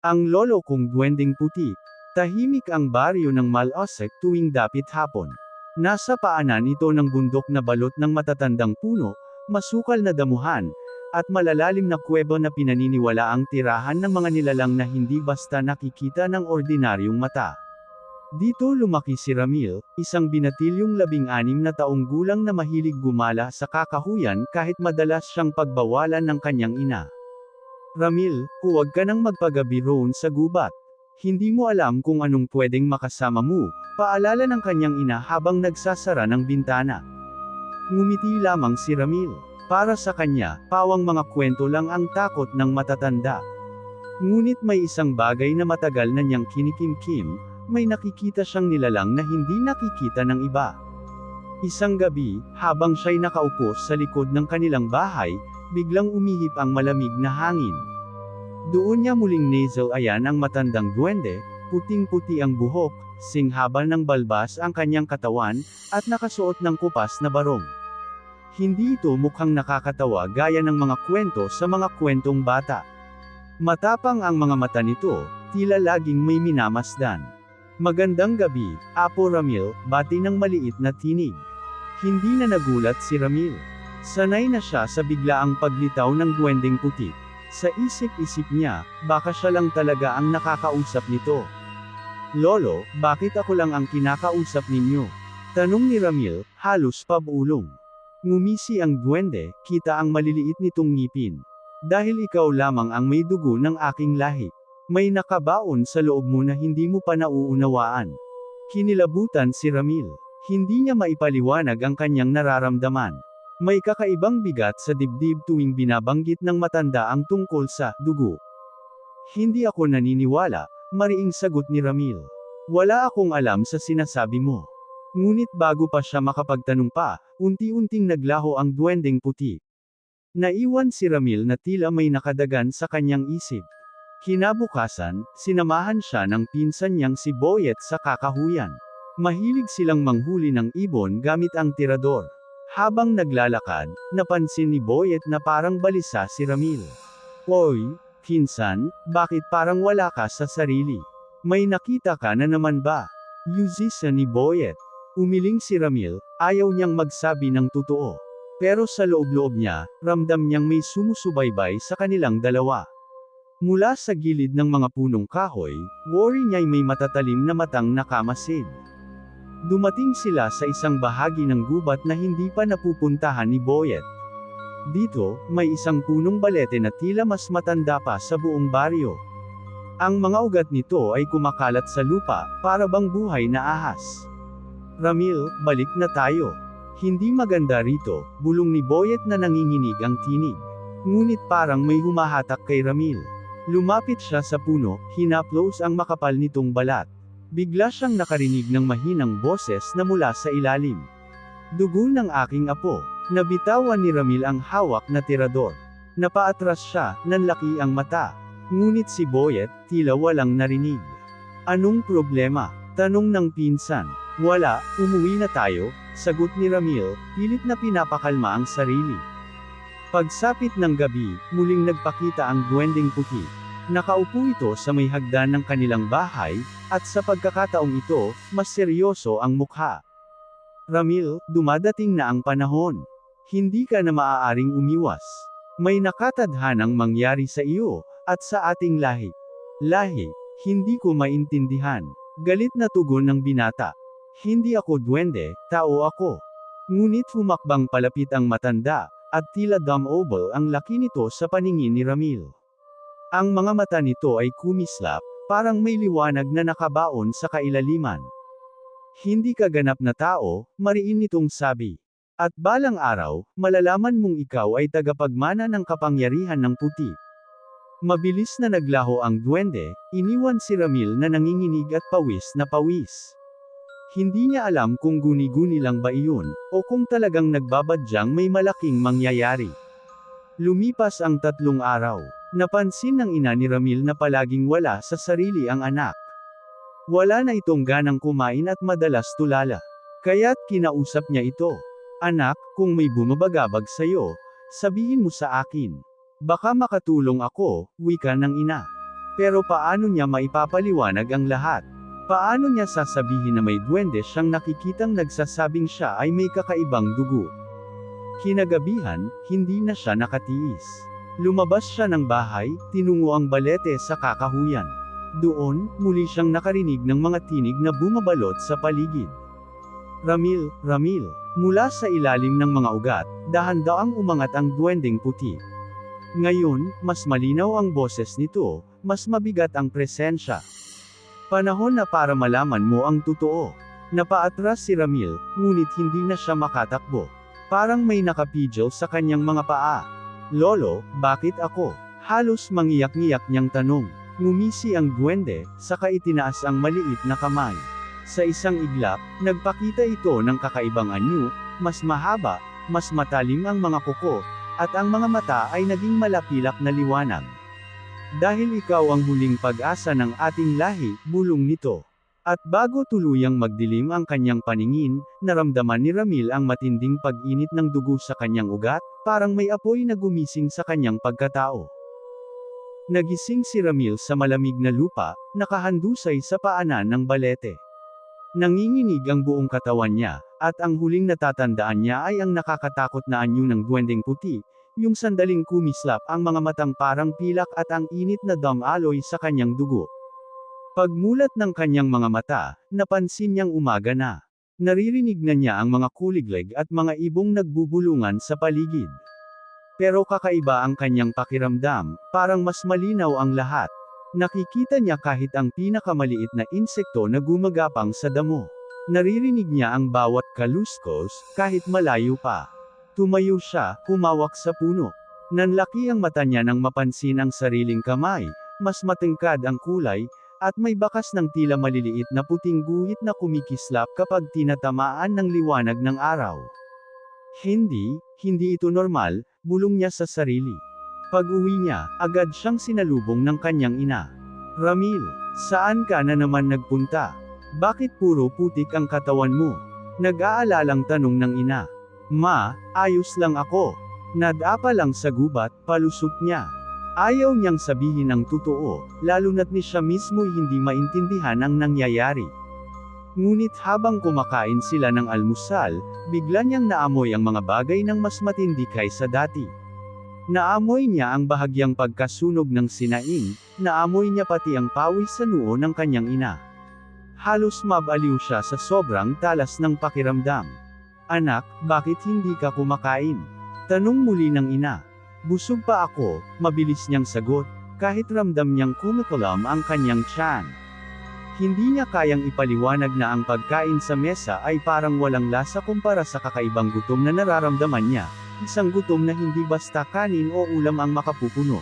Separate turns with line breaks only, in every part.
Ang lolo kong duwending puti. Tahimik ang baryo ng Malosek tuwing dapit hapon. Nasa paanan ito ng bundok na balot ng matatandang puno, masukal na damuhan, at malalalim na kuweba na pinaniniwala ang tirahan ng mga nilalang na hindi basta nakikita ng ordinaryong mata. Dito lumaki si Ramil, isang binatilyong 16 na taong gulang na mahilig gumala sa kakahuyan kahit madalas siyang pagbawalan ng kanyang ina. Ramil, huwag ka nang magpagabi roon sa gubat. Hindi mo alam kung anong pwedeng makasama mo, paalala ng kanyang ina habang nagsasara ng bintana. Ngumiti lamang si Ramil. Para sa kanya, pawang mga kwento lang ang takot ng matatanda. Ngunit may isang bagay na matagal na niyang kinikimkim, may nakikita siyang nilalang na hindi nakikita ng iba. Isang gabi, habang siya'y nakaupo sa likod ng kanilang bahay, biglang umihip ang malamig na hangin. Doon niya muling nasalayan ang matandang duwende, puting-puti ang buhok, singhaba ng balbas ang kanyang katawan, at nakasuot ng kupas na barong. Hindi ito mukhang nakakatawa gaya ng mga kwento sa mga kwentong bata. Matapang ang mga mata nito, tila laging may minamasdan. Magandang gabi, Apo Ramil, bati ng maliit na tinig. Hindi na nagulat si Ramil. Sanay na siya sa biglaang paglitaw ng duwendeng puti. Sa isip-isip niya, baka siya lang talaga ang nakakausap nito. Lolo, bakit ako lang ang kinakausap ninyo? Tanong ni Ramil, halos pabulong. Ngumisi ang duwende, kita ang maliliit nitong ngipin. Dahil ikaw lamang ang may dugo ng aking lahi. May nakabaon sa loob mo na hindi mo pa nauunawaan. Kinilabutan si Ramil. Hindi niya maipaliwanag ang kanyang nararamdaman. May kakaibang bigat sa dibdib tuwing binabanggit ng matanda ang tungkol sa dugo. Hindi ako naniniwala, mariing sagot ni Ramil. Wala akong alam sa sinasabi mo. Ngunit bago pa siya makapagtanong pa, unti-unting naglaho ang duwendeng puti. Naiwan si Ramil na tila may nakadagan sa kanyang isip. Kinabukasan, sinamahan siya ng pinsan niyang si Boyet sa kakahuyan. Mahilig silang manghuli ng ibon gamit ang tirador. Habang naglalakad, napansin ni Boyet na parang balisa si Ramil. Oy, pinsan, bakit parang wala ka sa sarili? May nakita ka na naman ba? Yuzisa ni Boyet. Umiling si Ramil, ayaw niyang magsabi ng totoo. Pero sa loob-loob niya, ramdam niyang may sumusubaybay sa kanilang dalawa. Mula sa gilid ng mga punong kahoy, worry niya'y may matatalim na matang nakamasid. Dumating sila sa isang bahagi ng gubat na hindi pa napupuntahan ni Boyet. Dito, may isang punong balete na tila mas matanda pa sa buong baryo. Ang mga ugat nito ay kumakalat sa lupa, para bang buhay na ahas. Ramil, balik na tayo. Hindi maganda rito, bulong ni Boyet na nanginginig ang tinig. Ngunit parang may humahatak kay Ramil. Lumapit siya sa puno, hinaplos ang makapal nitong balat. Bigla siyang nakarinig ng mahinang boses na mula sa ilalim. Dugo ng aking apo. Nabitawan ni Ramil ang hawak na tirador. Napaatras siya, nanlaki ang mata. Ngunit si Boyet, tila walang narinig. Anong problema? Tanong ng pinsan. Wala, umuwi na tayo, sagot ni Ramil, pilit na pinapakalma ang sarili. Pagsapit ng gabi, muling nagpakita ang duwendeng puti. Nakaupo ito sa may hagdan ng kanilang bahay, at sa pagkakataong ito, mas seryoso ang mukha. Ramil, dumadating na ang panahon. Hindi ka na maaaring umiwas. May nakatadhanang mangyari sa iyo, at sa ating lahi. Lahi, hindi ko maintindihan. Galit na tugon ng binata. Hindi ako duwende, tao ako. Ngunit humakbang palapit ang matanda, at tila dumb-oble ang laki nito sa paningin ni Ramil. Ang mga mata nito ay kumislap, parang may liwanag na nakabaon sa kailaliman. Hindi ka ganap na tao, mariin nitong sabi. At balang araw, malalaman mong ikaw ay tagapagmana ng kapangyarihan ng puti. Mabilis na naglaho ang duwende, iniwan si Ramil na nanginginig at pawis na pawis. Hindi niya alam kung guni-guni lang ba iyon, o kung talagang nagbabadyang may malaking mangyayari. Lumipas ang 3 araw. Napansin ng ina ni Ramil na palaging wala sa sarili ang anak. Wala na itong ganang kumain at madalas tulala. Kaya't kinausap niya ito. Anak, kung may bumabagabag sa'yo, sabihin mo sa akin. Baka makatulong ako, wika ng ina. Pero paano niya maipapaliwanag ang lahat? Paano niya sasabihin na may duwende siyang nakikitang nagsasabing siya ay may kakaibang dugo? Kinagabihan, hindi na siya nakatiis. Lumabas siya ng bahay, tinungo ang balete sa kakahuyan. Doon, muli siyang nakarinig ng mga tinig na bumabalot sa paligid. Ramil, Ramil. Mula sa ilalim ng mga ugat, dahan-daang umangat ang duwendeng puti. Ngayon, mas malinaw ang boses nito, mas mabigat ang presensya. Panahon na para malaman mo ang totoo. Napaatras si Ramil, ngunit hindi na siya makatakbo. Parang may nakapidyo sa kanyang mga paa. Lolo, bakit ako? Halos mangiyak-ngiyak niyang tanong. Ngumisi ang duwende, saka itinaas ang maliit na kamay. Sa isang iglap, nagpakita ito ng kakaibang anyo, mas mahaba, mas matalim ang mga kuko, at ang mga mata ay naging malapilak na liwanag. Dahil ikaw ang huling pag-asa ng ating lahi, bulong nito. At bago tuluyang magdilim ang kanyang paningin, naramdaman ni Ramil ang matinding pag-init ng dugo sa kanyang ugat, parang may apoy na gumising sa kanyang pagkatao. Nagising si Ramil sa malamig na lupa, nakahandusay sa paanan ng balete. Nanginginig ang buong katawan niya, at ang huling natatandaan niya ay ang nakakatakot na anyo ng duwendeng puti, yung sandaling kumislap ang mga matang parang pilak at ang init na damaloy sa kanyang dugo. Pagmulat ng kanyang mga mata, napansin niyang umaga na. Naririnig na niya ang mga kuliglig at mga ibong nagbubulungan sa paligid. Pero kakaiba ang kanyang pakiramdam, parang mas malinaw ang lahat. Nakikita niya kahit ang pinakamaliit na insekto na gumagapang sa damo. Naririnig niya ang bawat kaluskos, kahit malayo pa. Tumayo siya, humawak sa puno. Nanlaki ang mata niya nang mapansin ang sariling kamay, mas matangkad ang kulay, at may bakas ng tila maliliit na puting guhit na kumikislap kapag tinatamaan ng liwanag ng araw. Hindi ito normal, bulong niya sa sarili. Pag-uwi niya, agad siyang sinalubong ng kanyang ina. Ramil, saan ka na naman nagpunta? Bakit puro putik ang katawan mo? Nag-aalalang tanong ng ina. Ma, ayos lang ako. Nadapa lang sa gubat, palusot niya. Ayaw niyang sabihin ang totoo, lalo na't ni siya mismo'y hindi maintindihan ang nangyayari. Ngunit habang kumakain sila ng almusal, bigla niyang naamoy ang mga bagay ng mas matindi kaysa dati. Naamoy niya ang bahagyang pagkasunog ng sinaing, naamoy niya pati ang pawis sa noo ng kanyang ina. Halos mabaliw siya sa sobrang talas ng pakiramdam. Anak, bakit hindi ka kumakain? Tanong muli ng ina. Busog pa ako, mabilis niyang sagot, kahit ramdam niyang kumakalam ang kanyang tiyan. Hindi niya kayang ipaliwanag na ang pagkain sa mesa ay parang walang lasa kumpara sa kakaibang gutom na nararamdaman niya, isang gutom na hindi basta kanin o ulam ang makapupuno.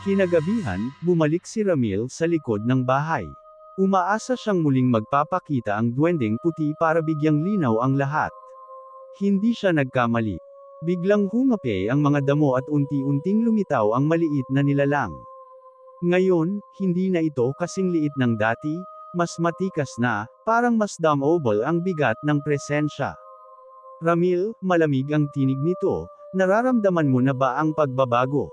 Kinagabihan, bumalik si Ramil sa likod ng bahay. Umaasa siyang muling magpapakita ang duwendeng puti para bigyang linaw ang lahat. Hindi siya nagkamali. Biglang humape ang mga damo at unti-unting lumitaw ang maliit na nilalang. Ngayon, hindi na ito kasing liit ng dati, mas matikas na, parang mas damable ang bigat ng presensya. Ramil, malamig ang tinig nito, nararamdaman mo na ba ang pagbabago?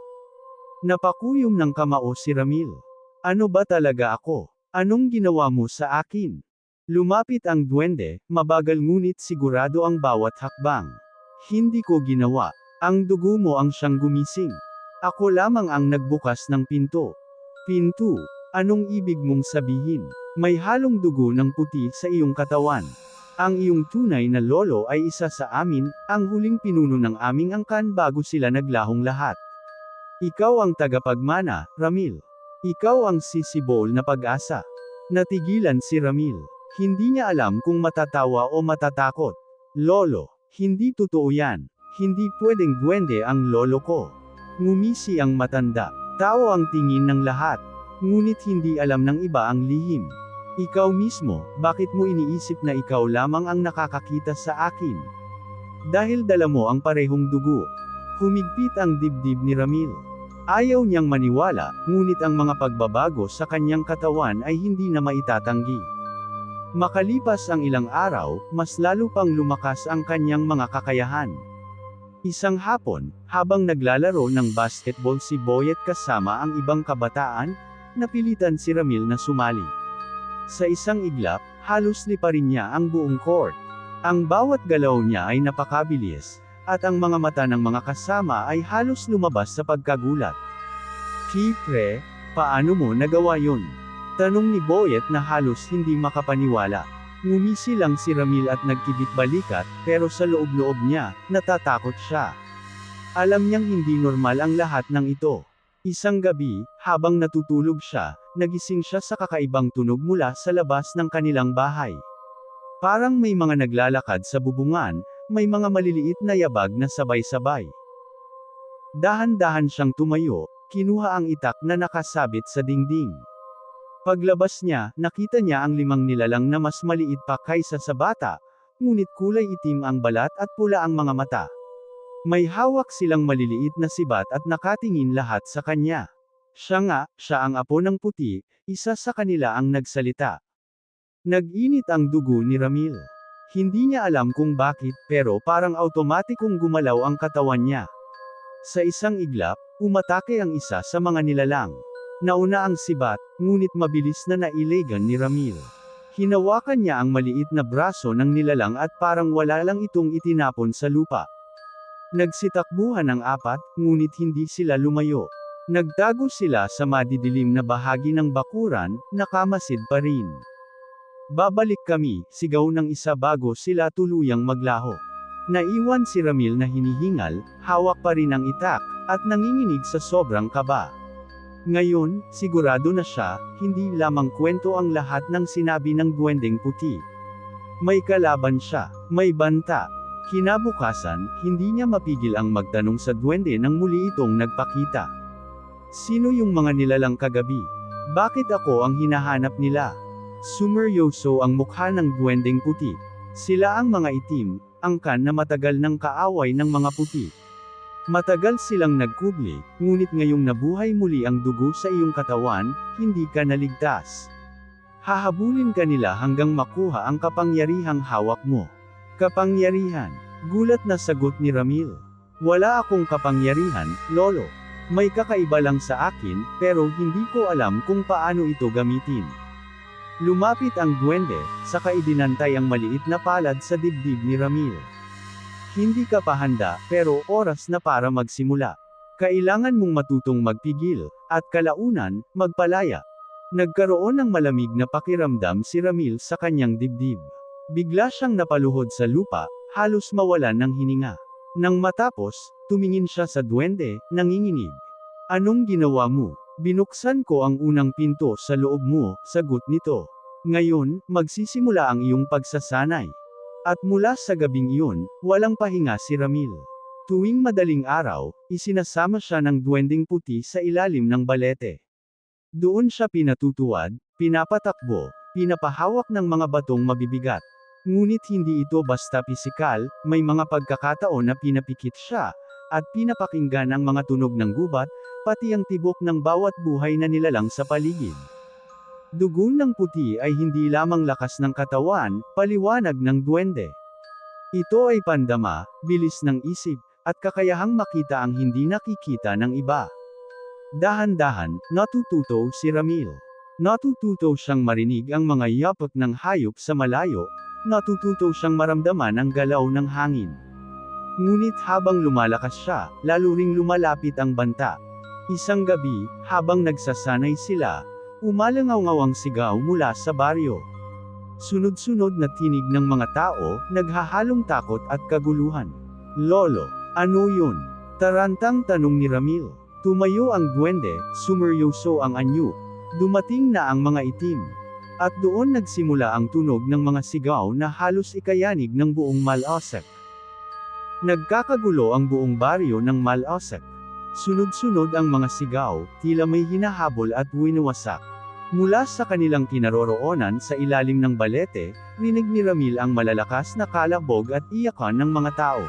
Napakuyom ng kamao si Ramil. Ano ba talaga ako? Anong ginawa mo sa akin? Lumapit ang duwende, mabagal ngunit sigurado ang bawat hakbang. Hindi ko ginawa. Ang dugo mo ang siyang gumising. Ako lamang ang nagbukas ng pinto. Pinto, anong ibig mong sabihin? May halong dugo ng puti sa iyong katawan. Ang iyong tunay na lolo ay isa sa amin, ang huling pinuno ng aming angkan bago sila naglahong lahat. Ikaw ang tagapagmana, Ramil. Ikaw ang sisibol na pag-asa. Natigilan si Ramil. Hindi niya alam kung matatawa o matatakot. Lolo, hindi totoo yan. Hindi pwedeng duwende ang lolo ko. Ngumisi ang matanda. Tao ang tingin ng lahat. Ngunit hindi alam ng iba ang lihim. Ikaw mismo, bakit mo iniisip na ikaw lamang ang nakakakita sa akin? Dahil dala mo ang parehong dugo. Humigpit ang dibdib ni Ramil. Ayaw niyang maniwala, ngunit ang mga pagbabago sa kanyang katawan ay hindi na maitatanggi. Makalipas ang ilang araw, mas lalo pang lumakas ang kanyang mga kakayahan. Isang hapon, habang naglalaro ng basketball si Boyet kasama ang ibang kabataan, napilitan si Ramil na sumali. Sa isang iglap, halos liparin niya ang buong court. Ang bawat galaw niya ay napakabilis, at ang mga mata ng mga kasama ay halos lumabas sa pagkagulat. Pre, paano mo nagawa yun? Tanong ni Boyet na halos hindi makapaniwala. Ngumisi lang si Ramil at nagkibit-balikat, pero sa loob-loob niya, natatakot siya. Alam niyang hindi normal ang lahat ng ito. Isang gabi, habang natutulog siya, nagising siya sa kakaibang tunog mula sa labas ng kanilang bahay. Parang may mga naglalakad sa bubungan, may mga maliliit na yabag na sabay-sabay. Dahan-dahan siyang tumayo, kinuha ang itak na nakasabit sa dingding. Paglabas niya, nakita niya ang 5 nilalang na mas maliit pa kaysa sa bata, ngunit kulay itim ang balat at pula ang mga mata. May hawak silang maliliit na sibat at nakatingin lahat sa kanya. Siya ang apo ng puti, isa sa kanila ang nagsalita. Nag-init ang dugo ni Ramil. Hindi niya alam kung bakit, pero parang automatikong gumalaw ang katawan niya. Sa isang iglap, umatake ang isa sa mga nilalang. Nauna ang sibat, ngunit mabilis na nailegan ni Ramil. Hinawakan niya ang maliit na braso ng nilalang at parang wala lang itong itinapon sa lupa. Nagsitakbuhan ang 4, ngunit hindi sila lumayo. Nagtago sila sa madidilim na bahagi ng bakuran, nakamasid pa rin. Babalik kami, sigaw ng isa bago sila tuluyang maglaho. Naiwan si Ramil na hinihingal, hawak pa rin ang itak, at nanginginig sa sobrang kaba. Ngayon, sigurado na siya, hindi lamang kwento ang lahat ng sinabi ng duwendeng puti. May kalaban siya, may banta. Kinabukasan, hindi niya mapigil ang magtanong sa duwende nang muli itong nagpakita. Sino yung mga nilalang kagabi? Bakit ako ang hinahanap nila? Sumeryoso ang mukha ng duwendeng puti. Sila ang mga itim, angkan na matagal ng kaaway ng mga puti. Matagal silang nagkubli, ngunit ngayong nabuhay muli ang dugo sa iyong katawan, hindi ka naligtas. Hahabulin ka nila hanggang makuha ang kapangyarihang hawak mo. Kapangyarihan. Gulat na sagot ni Ramil. Wala akong kapangyarihan, lolo. May kakaiba lang sa akin, pero hindi ko alam kung paano ito gamitin. Lumapit ang duwende, saka idinantay ang maliit na palad sa dibdib ni Ramil. Hindi ka pa handa, pero oras na para magsimula. Kailangan mong matutong magpigil, at kalaunan, magpalaya. Nagkaroon ng malamig na pakiramdam si Ramil sa kanyang dibdib. Bigla siyang napaluhod sa lupa, halos mawalan ng hininga. Nang matapos, tumingin siya sa duwende, nanginginig. Anong ginawa mo? Binuksan ko ang unang pinto sa loob mo, sagot nito. Ngayon, magsisimula ang iyong pagsasanay. At mula sa gabing iyon, walang pahinga si Ramil. Tuwing madaling araw, isinasama siya ng duwendeng puti sa ilalim ng balete. Doon siya pinatutuwad, pinapatakbo, pinapahawak ng mga batong mabibigat. Ngunit hindi ito basta pisikal, may mga pagkakataon na pinapikit siya, at pinapakinggan ang mga tunog ng gubat, pati ang tibok ng bawat buhay na nilalang sa paligid. Dugo ng puti ay hindi lamang lakas ng katawan, paliwanag ng duwende. Ito ay pandama, bilis ng isip, at kakayahang makita ang hindi nakikita ng iba. Dahan-dahan, natututo si Ramil. Natututo siyang marinig ang mga yapak ng hayop sa malayo, natututo siyang maramdaman ang galaw ng hangin. Ngunit habang lumalakas siya, lalo ring lumalapit ang banta. Isang gabi, habang nagsasanay sila, umalangaw-ngaw ang sigaw mula sa baryo. Sunod-sunod na tinig ng mga tao, naghahalong takot at kaguluhan. Lolo, ano yun? Tarantang tanong ni Ramil. Tumayo ang duwende, sumeryoso ang anyo. Dumating na ang mga itim. At doon nagsimula ang tunog ng mga sigaw na halos ikayanig ng buong Malosek. Nagkakagulo ang buong baryo ng Malosek. Sunod-sunod ang mga sigaw, tila may hinahabol at winawasak. Mula sa kanilang kinaroroonan sa ilalim ng balete, rinig ni Ramil ang malalakas na kalabog at iyakan ng mga tao.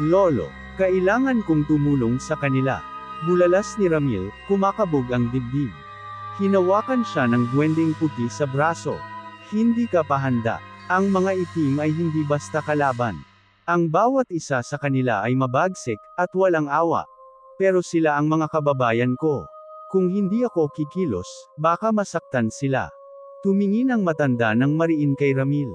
Lolo, kailangan kong tumulong sa kanila. Bulalas ni Ramil, kumakabog ang dibdib. Hinawakan siya ng duwendeng puti sa braso. Hindi ka pa handa. Ang mga itim ay hindi basta kalaban. Ang bawat isa sa kanila ay mabagsik, at walang awa. Pero sila ang mga kababayan ko. Kung hindi ako kikilos, baka masaktan sila. Tumingin ang matanda ng mariin kay Ramil.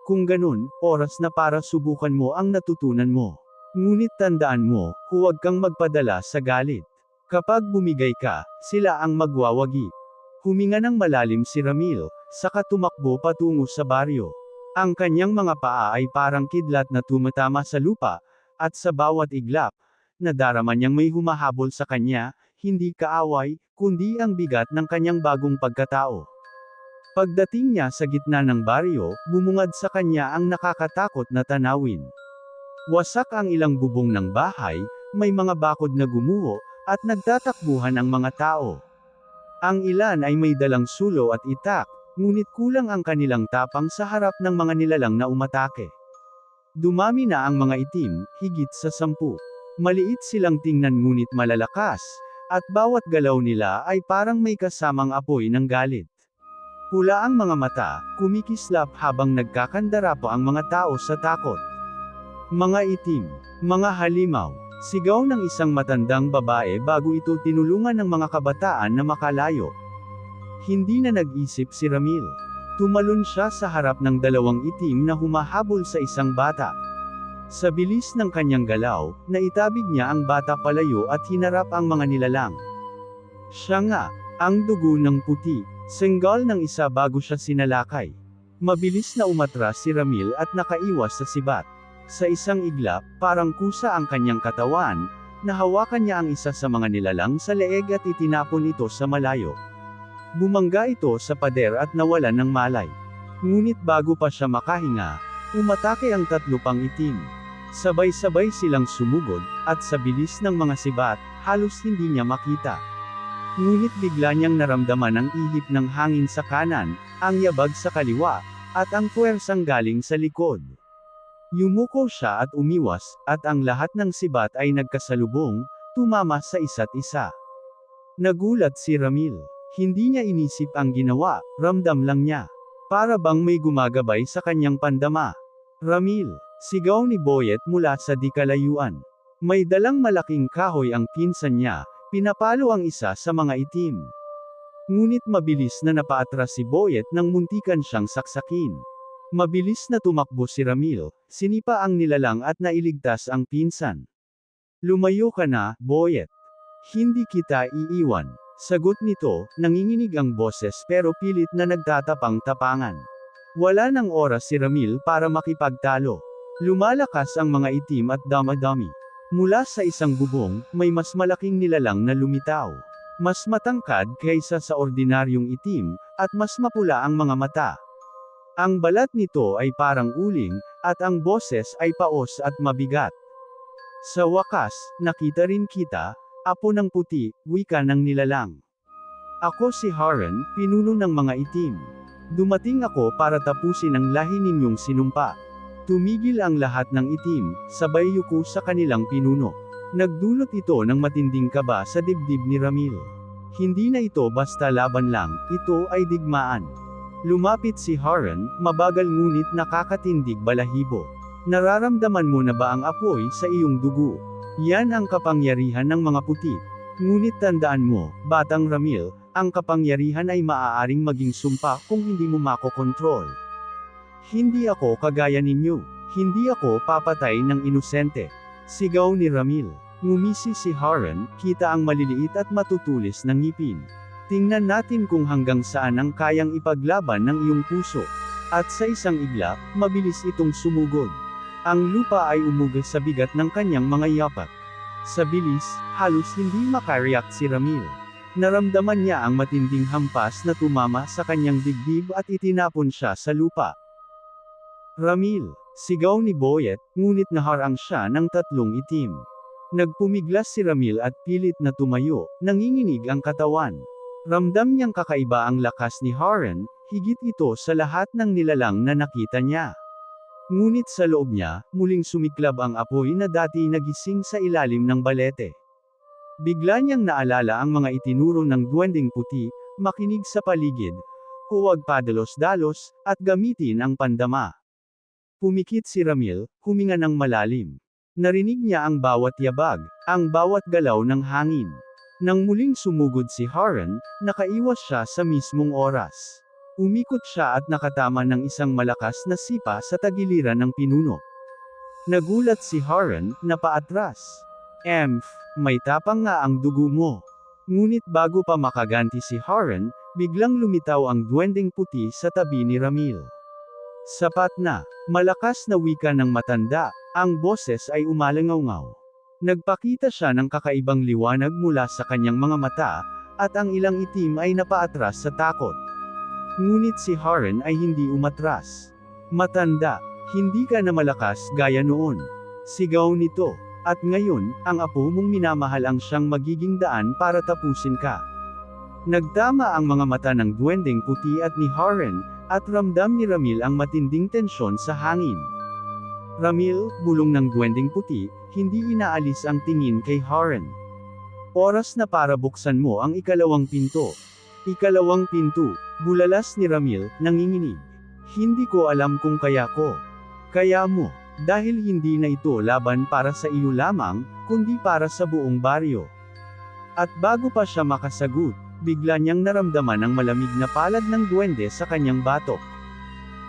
Kung ganun, oras na para subukan mo ang natutunan mo. Ngunit tandaan mo, huwag kang magpadala sa galit. Kapag bumigay ka, sila ang magwawagi. Huminga ng malalim si Ramil, saka tumakbo patungo sa baryo. Ang kanyang mga paa ay parang kidlat na tumatama sa lupa, at sa bawat iglap, nadarama niyang may humahabol sa kanya, hindi kaaway, kundi ang bigat ng kanyang bagong pagkatao. Pagdating niya sa gitna ng baryo, bumungad sa kanya ang nakakatakot na tanawin. Wasak ang ilang bubong ng bahay, may mga bakod na gumuho, at nagtatakbuhan ang mga tao. Ang ilan ay may dalang sulo at itak, ngunit kulang ang kanilang tapang sa harap ng mga nilalang na umatake. Dumami na ang mga itim, higit sa 10. Maliit silang tingnan ngunit malalakas, at bawat galaw nila ay parang may kasamang apoy ng galit. Pula ang mga mata, kumikislap habang nagkakandara pa ang mga tao sa takot. Mga itim, mga halimaw, sigaw ng isang matandang babae bago ito tinulungan ng mga kabataan na makalayo. Hindi na nag-isip si Ramil. Tumalon siya sa harap ng dalawang itim na humahabol sa isang bata. Sa bilis ng kanyang galaw, naitabig niya ang bata palayo at hinarap ang mga nilalang. Siya nga, ang dugo ng puti. Senggal ng isa bago siya sinalakay. Mabilis na umatras si Ramil at nakaiwas sa sibat. Sa isang iglap, parang kusa ang kanyang katawan, nahawakan niya ang isa sa mga nilalang sa leeg at itinapon ito sa malayo. Bumangga ito sa pader at nawalan ng malay. Ngunit bago pa siya makahinga, umatake ang 3 pang itim. Sabay-sabay silang sumugod, at sa bilis ng mga sibat, halos hindi niya makita. Ngunit bigla niyang naramdaman ang ihip ng hangin sa kanan, ang yabag sa kaliwa, at ang puwersang galing sa likod. Yumuko siya at umiwas, at ang lahat ng sibat ay nagkasalubong, tumama sa isa't isa. Nagulat si Ramil. Hindi niya inisip ang ginawa, ramdam lang niya. Para bang may gumagabay sa kanyang pandama. Ramil, sigaw ni Boyet mula sa di kalayuan. May dalang malaking kahoy ang pinsan niya. Pinapalo ang isa sa mga itim. Ngunit mabilis na napaatras si Boyet nang muntikan siyang saksakin. Mabilis na tumakbo si Ramil, sinipa ang nilalang at nailigtas ang pinsan. Lumayo ka na, Boyet. Hindi kita iiwan. Sagot nito, nanginginig ang boses pero pilit na nagtatapang-tapangan. Wala nang oras si Ramil para makipagtalo. Lumalakas ang mga itim at dama-dami. Mula sa isang bubong, may mas malaking nilalang na lumitaw. Mas matangkad kaysa sa ordinaryong itim, at mas mapula ang mga mata. Ang balat nito ay parang uling, at ang boses ay paos at mabigat. Sa wakas, nakita rin kita, apo ng puti, wika ng nilalang. Ako si Haran, pinuno ng mga itim. Dumating ako para tapusin ang lahi ninyong sinumpa. Tumigil ang lahat ng itim, sabay yuko sa kanilang pinuno. Nagdulot ito ng matinding kaba sa dibdib ni Ramil. Hindi na ito basta laban lang, ito ay digmaan. Lumapit si Haran, mabagal ngunit nakakatindig balahibo. Nararamdaman mo na ba ang apoy sa iyong dugo? Yan ang kapangyarihan ng mga puti. Ngunit tandaan mo, Batang Ramil, ang kapangyarihan ay maaaring maging sumpa kung hindi mo makokontrol. Hindi ako kagaya ninyo. Hindi ako papatay ng inosente. Sigaw ni Ramil. Ngumisi si Haran, kita ang maliliit at matutulis na ngipin. Tingnan natin kung hanggang saan ang kayang ipaglaban ng iyong puso. At sa isang iglap, mabilis itong sumugod. Ang lupa ay umuga sa bigat ng kanyang mga yapak. Sa bilis, halos hindi makareact si Ramil. Naramdaman niya ang matinding hampas na tumama sa kanyang dibdib at itinapon siya sa lupa. Ramil, sigaw ni Boyet, ngunit naharang siya ng 3 itim. Nagpumiglas si Ramil at pilit na tumayo, nanginginig ang katawan. Ramdam niyang kakaiba ang lakas ni Haran, higit ito sa lahat ng nilalang na nakita niya. Ngunit sa loob niya, muling sumiklab ang apoy na dati nagising sa ilalim ng balete. Bigla niyang naalala ang mga itinuro ng duwending puti, makinig sa paligid, huwag padalos-dalos, at gamitin ang pandama. Pumikit si Ramil, huminga ng malalim. Narinig niya ang bawat yabag, ang bawat galaw ng hangin. Nang muling sumugod si Harren, nakaiwas siya sa mismong oras. Umikot siya at nakatama ng isang malakas na sipa sa tagiliran ng pinuno. Nagulat si Harren, na paatras. "Emph, may tapang nga ang dugo mo." Ngunit bago pa makaganti si Harren, biglang lumitaw ang duwending puti sa tabi ni Ramil. "Sapat na." Malakas na wika ng matanda, ang boses ay umalangaw-ngaw. Nagpakita siya ng kakaibang liwanag mula sa kanyang mga mata, at ang ilang itim ay napaatras sa takot. Ngunit si Harren ay hindi umatras. "Matanda, hindi ka na malakas gaya noon." Sigaw nito. "At ngayon, ang apo mong minamahal ang siyang magiging daan para tapusin ka." Nagtama ang mga mata ng duwending puti at ni Harren, at ramdam ni Ramil ang matinding tensyon sa hangin. "Ramil," bulong ng duwending puti, hindi inaalis ang tingin kay Harren. "Oras na para buksan mo ang ikalawang pinto." "Ikalawang pinto," bulalas ni Ramil, nanginginig. "Hindi ko alam kung kaya ko." "Kaya mo, dahil hindi na ito laban para sa iyo lamang, kundi para sa buong baryo." At bago pa siya makasagot, bigla niyang naramdaman ang malamig na palad ng duwende sa kanyang batok.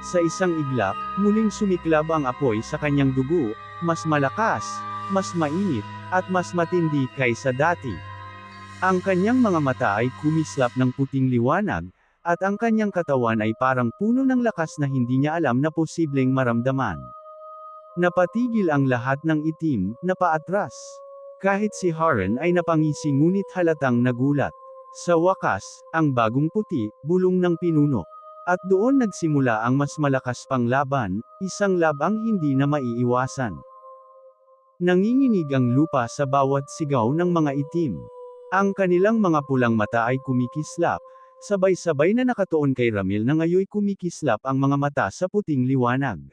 Sa isang iglap, muling sumiklab ang apoy sa kanyang dugo, mas malakas, mas mainit, at mas matindi kaysa dati. Ang kanyang mga mata ay kumislap ng puting liwanag, at ang kanyang katawan ay parang puno ng lakas na hindi niya alam na posibleng maramdaman. Napatigil ang lahat ng itim, napaatras. Kahit si Harren ay napangisi ngunit halatang nagulat. Sa wakas, ang bagong puti, bulong ng pinuno. At doon nagsimula ang mas malakas pang laban, isang labang hindi na maiiwasan. Nanginginig ang lupa sa bawat sigaw ng mga itim. Ang kanilang mga pulang mata ay kumikislap, sabay-sabay na nakatuon kay Ramil na ngayoy kumikislap ang mga mata sa puting liwanag.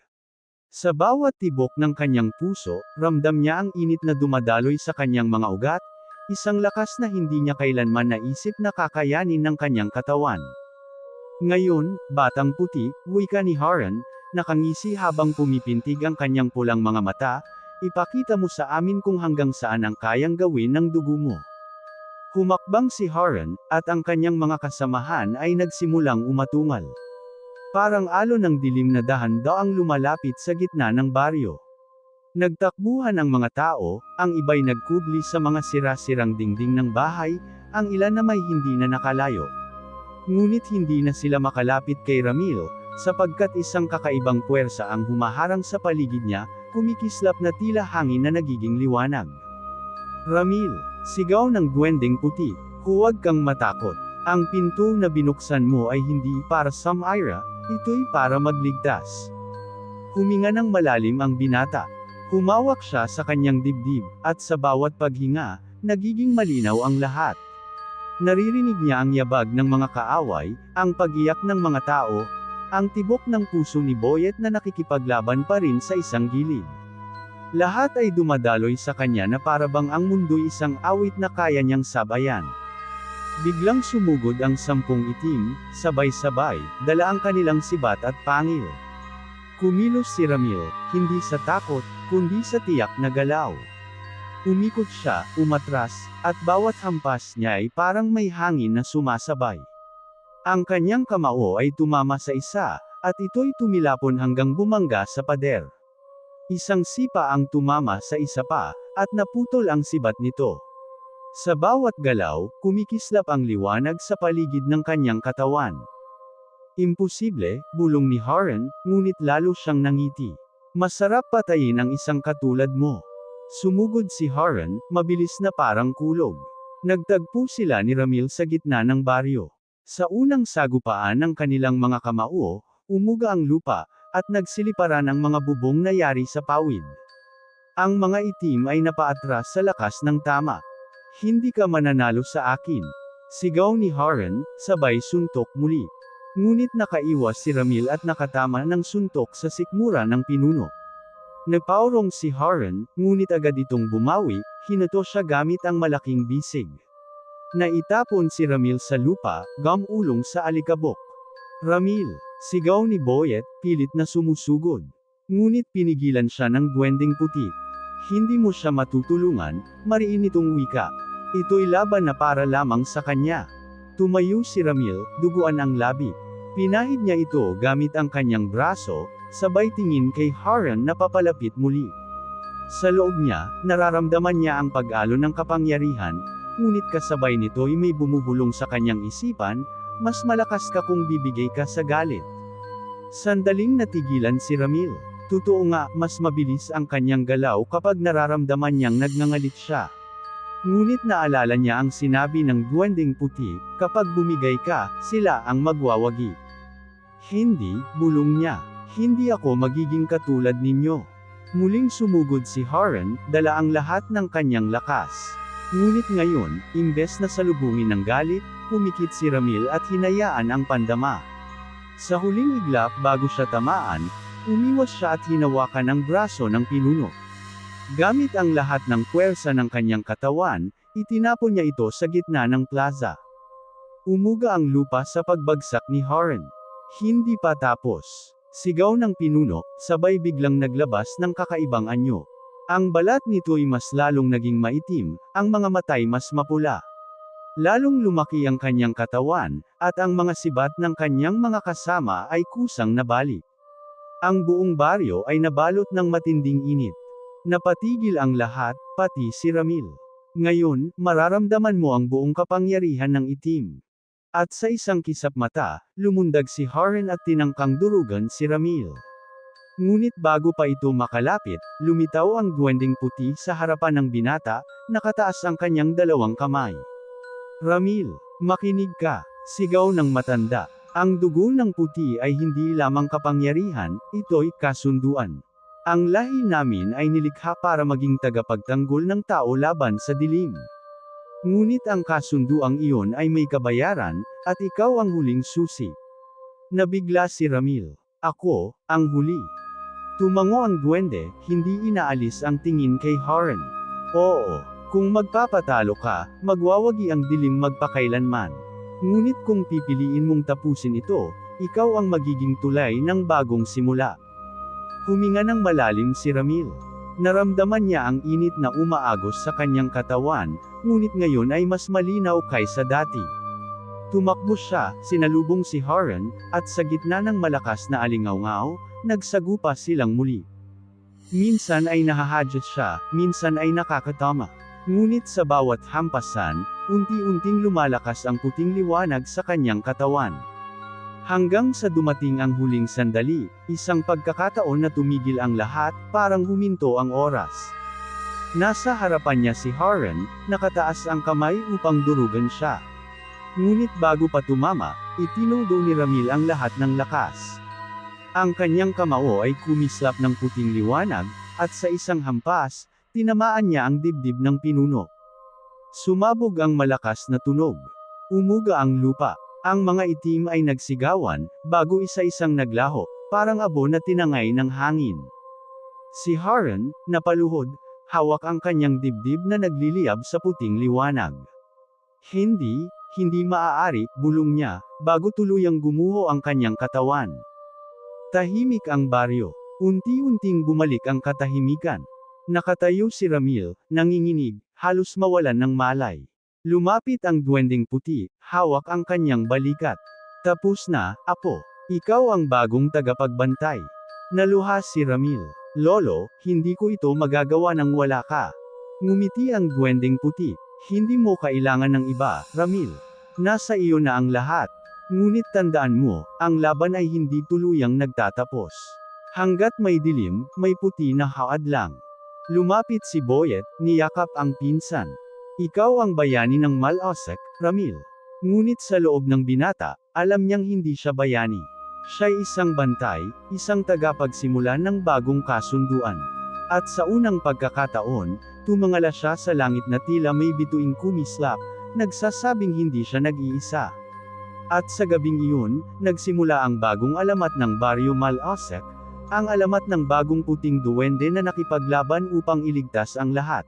Sa bawat tibok ng kanyang puso, ramdam niya ang init na dumadaloy sa kanyang mga ugat, isang lakas na hindi niya kailanman naisip na kakayanin ng kanyang katawan. "Ngayon, batang puti," wika ni Harren, nakangisi habang pumipintig ang kanyang pulang mga mata, "ipakita mo sa amin kung hanggang saan ang kayang gawin ng dugo mo." Humakbang si Harren, at ang kanyang mga kasamahan ay nagsimulang umatungal. Parang alon ng dilim na dahan-daang lumalapit sa gitna ng baryo. Nagtakbuhan ang mga tao, ang iba'y nagkubli sa mga sira-sirang dingding ng bahay, ang ilan na may hindi na nakalayo. Ngunit hindi na sila makalapit kay Ramil, sapagkat isang kakaibang puwersa ang humaharang sa paligid niya, kumikislap na tila hangin na nagiging liwanag. "Ramil!" sigaw ng duwending puti, "huwag kang matakot. Ang pinto na binuksan mo ay hindi para sa Myra, ito'y para magligtas." Huminga ng malalim ang binata. Humawak siya sa kanyang dibdib, at sa bawat paghinga, nagiging malinaw ang lahat. Naririnig niya ang yabag ng mga kaaway, ang pag-iyak ng mga tao, ang tibok ng puso ni Boyet na nakikipaglaban pa rin sa isang gilid. Lahat ay dumadaloy sa kanya na parabang ang mundo'y isang awit na kaya niyang sabayan. Biglang sumugod ang 10 itim, sabay-sabay, dala ang kanilang sibat at pangil. Kumilos si Ramil, hindi sa takot, kundi sa tiyak na galaw. Umikot siya, umatras, at bawat hampas niya ay parang may hangin na sumasabay. Ang kanyang kamao ay tumama sa isa, at ito'y tumilapon hanggang bumangga sa pader. Isang sipa ang tumama sa isa pa, at naputol ang sibat nito. Sa bawat galaw, kumikislap ang liwanag sa paligid ng kanyang katawan. "Imposible," bulong ni Harren, ngunit lalo siyang nangiti. "Masarap patayin ang isang katulad mo." Sumugod si Harren, mabilis na parang kulog. Nagtagpo sila ni Ramil sa gitna ng baryo. Sa unang sagupaan ng kanilang mga kamao, umuga ang lupa, at nagsiliparan ang mga bubong na yari sa pawid. Ang mga itim ay napaatras sa lakas ng tama. "Hindi ka mananalo sa akin," sigaw ni Harren, sabay suntok muli. Ngunit nakaiwas si Ramil at nakatama ng suntok sa sikmura ng pinuno. Napaurong si Harren, ngunit agad itong bumawi, hinato siya gamit ang malaking bisig. Naitapon si Ramil sa lupa, gamulong sa alikabok. "Ramil!" sigaw ni Boyet, pilit na sumusugod. Ngunit pinigilan siya ng duwending puti. "Hindi mo siya matutulungan," mariin itong wika. Ito'y laban na para lamang sa kanya. Tumayo si Ramil, duguan ang labi. Pinahid niya ito gamit ang kanyang braso, sabay tingin kay Harren na papalapit muli. Sa loob niya, nararamdaman niya ang pag-alon ng kapangyarihan, ngunit kasabay nito'y may bumubulong sa kanyang isipan, mas malakas ka kung bibigay ka sa galit. Sandaling natigilan si Ramil. Totoo nga, mas mabilis ang kanyang galaw kapag nararamdaman niyang nagngangalit siya. Ngunit naalala niya ang sinabi ng Duwendeng Puti, kapag bumigay ka, sila ang magwawagi. Hindi, bulong niya. Hindi ako magiging katulad ninyo. Muling sumugod si Harren, dala ang lahat ng kanyang lakas. Ngunit ngayon, imbes na salubungin ng galit, pumikit si Ramil at hinayaan ang pandama. Sa huling iglap bago siya tamaan, umiwas siya at hinawakan ang braso ng pinuno. Gamit ang lahat ng puwersa ng kanyang katawan, itinapon niya ito sa gitna ng plaza. Umuga ang lupa sa pagbagsak ni Harren. Hindi pa tapos. Sigaw ng pinuno, sabay biglang naglabas ng kakaibang anyo. Ang balat nito'y mas lalong naging maitim, ang mga matay mas mapula. Lalong lumaki ang kanyang katawan, at ang mga sibat ng kanyang mga kasama ay kusang nabali. Ang buong baryo ay nabalot ng matinding init. Napatigil ang lahat, pati si Ramil. Ngayon, mararamdaman mo ang buong kapangyarihan ng itim. At sa isang kisap mata, lumundag si Harren at tinangkang durugan si Ramil. Ngunit bago pa ito makalapit, lumitaw ang Duwendeng Puti sa harapan ng binata, nakataas ang kanyang dalawang kamay. Ramil, makinig ka, sigaw ng matanda. Ang dugo ng puti ay hindi lamang kapangyarihan, ito'y kasunduan. Ang lahi namin ay nilikha para maging tagapagtanggol ng tao laban sa dilim. Ngunit ang kasunduang iyon ay may kabayaran, at ikaw ang huling susi. Nabigla si Ramil. Ako, ang huli. Tumango ang duwende, hindi inaalis ang tingin kay Harren. Oo, kung magpapatalo ka, magwawagi ang dilim magpakailanman. Ngunit kung pipiliin mong tapusin ito, ikaw ang magiging tulay ng bagong simula. Huminga ng malalim si Ramil. Naramdaman niya ang init na umaagos sa kanyang katawan, ngunit ngayon ay mas malinaw kaysa dati. Tumakbo siya, sinalubong si Harren, at sa gitna ng malakas na alingaw-ngaw, nagsagupa silang muli. Minsan ay nahahadya siya, minsan ay nakakatama. Ngunit sa bawat hampasan, unti-unting lumalakas ang puting liwanag sa kanyang katawan. Hanggang sa dumating ang huling sandali, isang pagkakataon na tumigil ang lahat, parang huminto ang oras. Nasa harapan niya si Harren, nakataas ang kamay upang durugan siya. Ngunit bago pa tumama, itinudo ni Ramil ang lahat ng lakas. Ang kanyang kamao ay kumislap ng puting liwanag, at sa isang hampas, tinamaan niya ang dibdib ng pinuno. Sumabog ang malakas na tunog. Umuga ang lupa. Ang mga itim ay nagsigawan, bago isa-isang naglaho, parang abo na tinangay ng hangin. Si Harren, napaluhod, hawak ang kanyang dibdib na nagliliyab sa puting liwanag. Hindi maaari, bulong niya, bago tuluyang gumuho ang kanyang katawan. Tahimik ang baryo. Unti-unting bumalik ang katahimikan. Nakatayo si Ramil, nanginginig, halos mawalan ng malay. Lumapit ang Duwendeng Puti, hawak ang kanyang balikat. Tapos na, apo. Ikaw ang bagong tagapagbantay. Naluha si Ramil. Lolo, hindi ko ito magagawa nang wala ka. Ngumiti ang Duwendeng Puti. Hindi mo kailangan ng iba, Ramil. Nasa iyo na ang lahat. Ngunit tandaan mo, ang laban ay hindi tuluyang nagtatapos. Hanggat may dilim, may puti na haadlang. Lumapit si Boyet, niyakap ang pinsan. Ikaw ang bayani ng Malosek, Ramil. Ngunit sa loob ng binata, alam niyang hindi siya bayani. Siya'y isang bantay, isang tagapagsimula ng bagong kasunduan. At sa unang pagkakataon, tumangala siya sa langit na tila may bituing kumislap, nagsasabing hindi siya nag-iisa. At sa gabing iyon, nagsimula ang bagong alamat ng Baryo Malosek, ang alamat ng bagong puting duwende na nakipaglaban upang iligtas ang lahat.